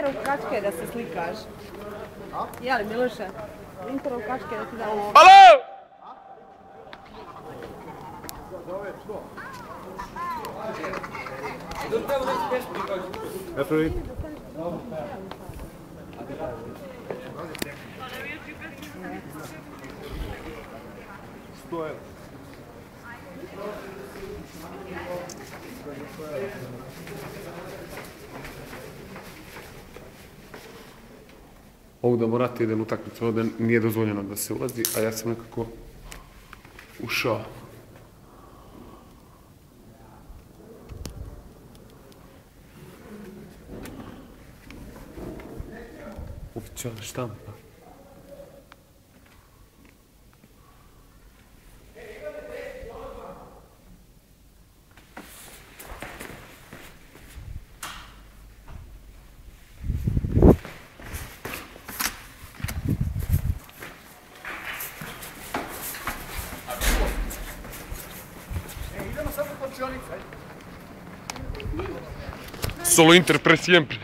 Interov kačke da se slikaš. Jeli, Miloše? Interov kačke da ti damo... Alo! Eto vidi. Ovdje morate idem utakmicu, ovdje nije dozvoljeno da se ulazi, a ja sam nekako ušao. Oficijalna štampa. Solo Inter pre siempre.